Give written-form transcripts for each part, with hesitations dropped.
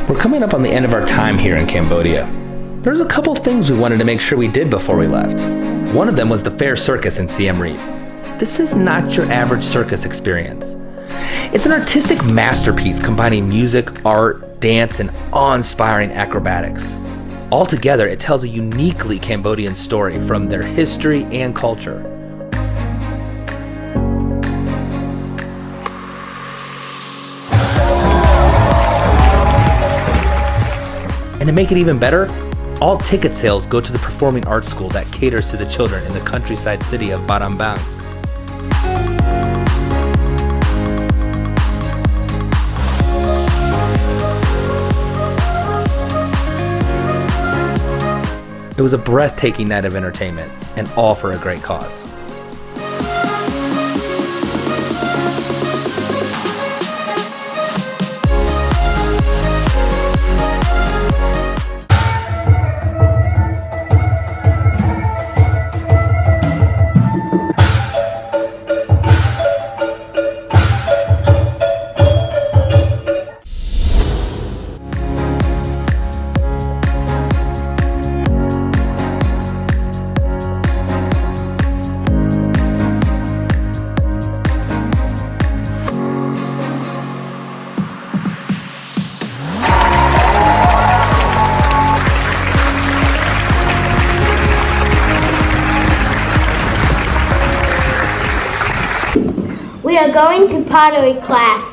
We're coming up on the end of our time here in Cambodia. There's a couple things we wanted to make sure we did before we left. One of them was the Phare Circus in Siem Reap. This is not your average circus experience. It's an artistic masterpiece combining music, art, dance, and awe-inspiring acrobatics. Altogether, it tells a uniquely Cambodian story from their history and culture. And to make it even better, all ticket sales go to the performing arts school that caters to the children in the countryside city of Battambang. It was a breathtaking night of entertainment, and all for a great cause. We are going to pottery class.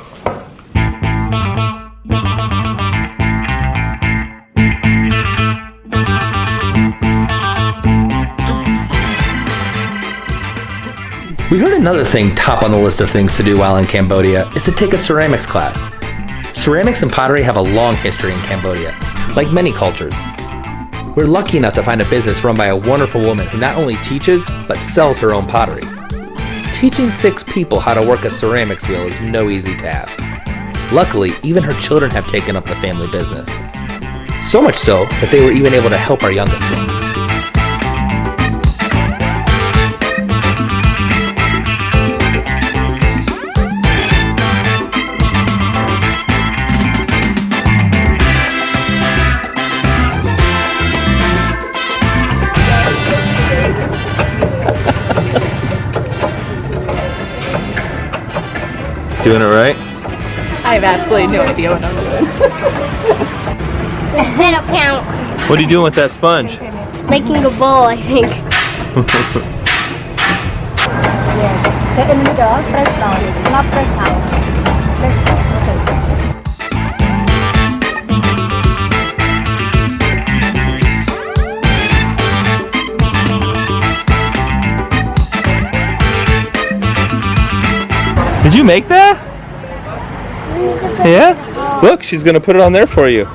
We heard another thing top on the list of things to do while in Cambodia is to take a ceramics class. Ceramics and pottery have a long history in Cambodia, like many cultures. We're lucky enough to find a business run by a wonderful woman who not only teaches, but sells her own pottery. Teaching 6 people how to work a ceramics wheel is no easy task. Luckily, even her children have taken up the family business. So much so that they were even able to help our youngest ones. Doing it right? I have absolutely no idea what I'm doing. That'll count. What are you doing with that sponge? Making a ball, I think. Get in the middle, press down, not press out. Press down, Did you make that? Yeah? Look, she's gonna put it on there for you.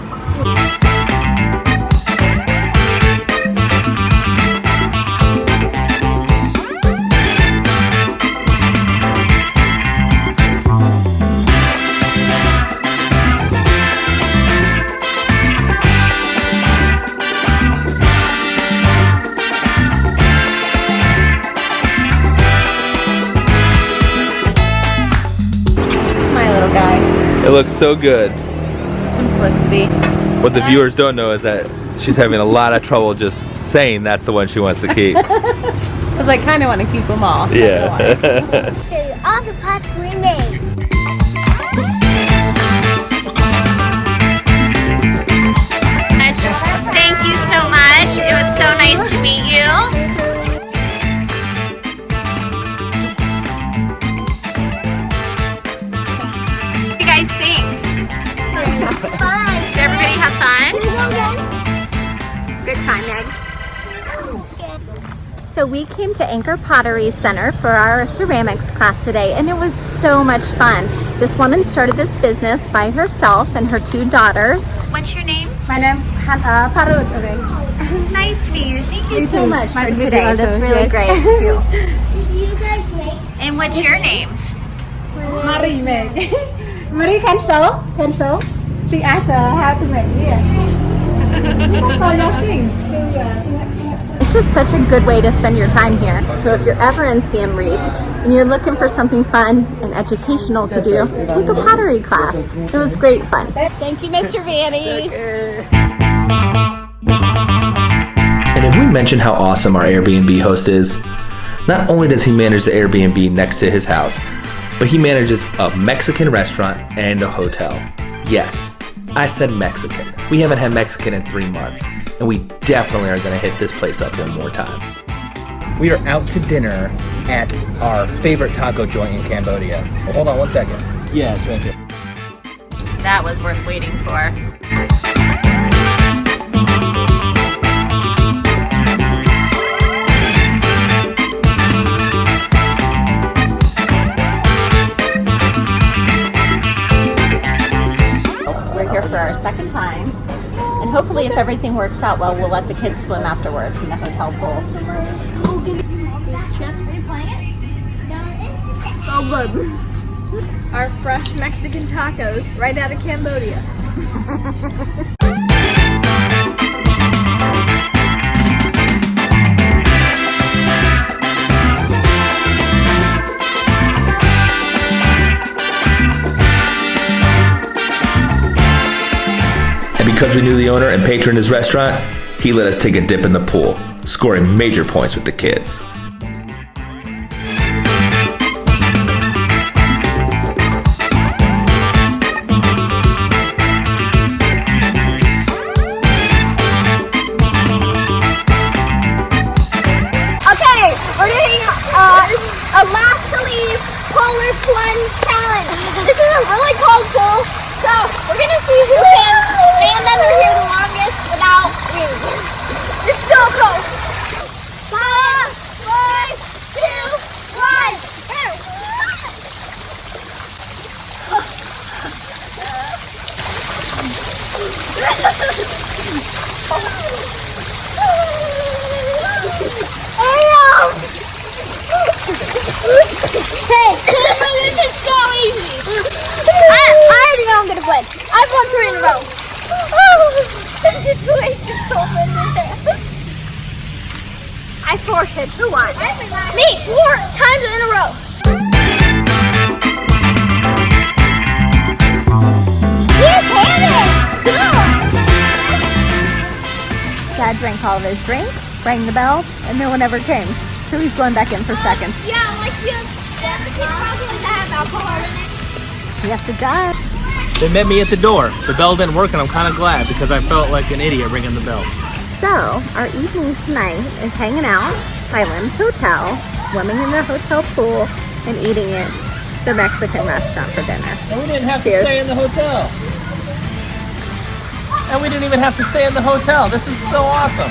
It looks so good. Simplicity. What the viewers don't know is that she's having a lot of trouble just saying that's the one she wants to keep. Because I kind of want to keep them all. Yeah. Show you all the pots we made. Thank you so much. It was so nice to meet you. What do you guys think? Fun. Did everybody have fun? Good time, Meg. So we came to Anchor Pottery Center for our ceramics class today, and it was so much fun. This woman started this business by herself and her 2 daughters. What's your name? My name is Phare. Nice to meet you. Thank you so much for today. That's really great. Thank you. Did you guys make? And what's your name? Marie made. Marie can sew. She asked her how to make it. So you sing. it's just such a good way to spend your time here. So if you're ever in Siem Reap and you're looking for something fun and educational to do, take a pottery class. It was great fun. Thank you, Mr. Vanny. And if we mention how awesome our Airbnb host is, not only does he manage the Airbnb next to his house, but he manages a Mexican restaurant and a hotel. Yes, I said Mexican. We haven't had Mexican in 3 months, and we definitely are going to hit this place up one more time. We are out to dinner at our favorite taco joint in Cambodia. Oh, hold on 1 second. Yes, right here. That was worth waiting for. For our second time, and hopefully if everything works out well, we'll let the kids swim afterwards in the hotel pool. These chips, are you playing it? Oh good. Our fresh Mexican tacos right out of Cambodia. And because we knew the owner and patroned his restaurant, he let us take a dip in the pool, scoring major points with the kids. Okay, we're doing a last to leave polar plunge challenge. This is a really cold pool, so we're gonna see who can stand under here the longest without freezing. It's so cold. 5, 4, 2, 1. Hey, this is so easy. I already know I'm gonna win. I've won 3 in a row. It's way too cold in there. I forced it. Who won? Me, 4 times in a row. Here's Hannah. Cool. Dad drank all of his drink, rang the bell, and no one ever came. So he's going back in for seconds. Yeah, like the kids probably have alcohol in it. Yes, it does. They met me at the door. The bell didn't work, and I'm kind of glad because I felt like an idiot ringing the bell. So, our evening tonight is hanging out by Lim's Hotel, swimming in the hotel pool, and eating at the Mexican restaurant for dinner. And we didn't have Cheers. to stay in the hotel. And we didn't even have to stay in the hotel. This is so awesome.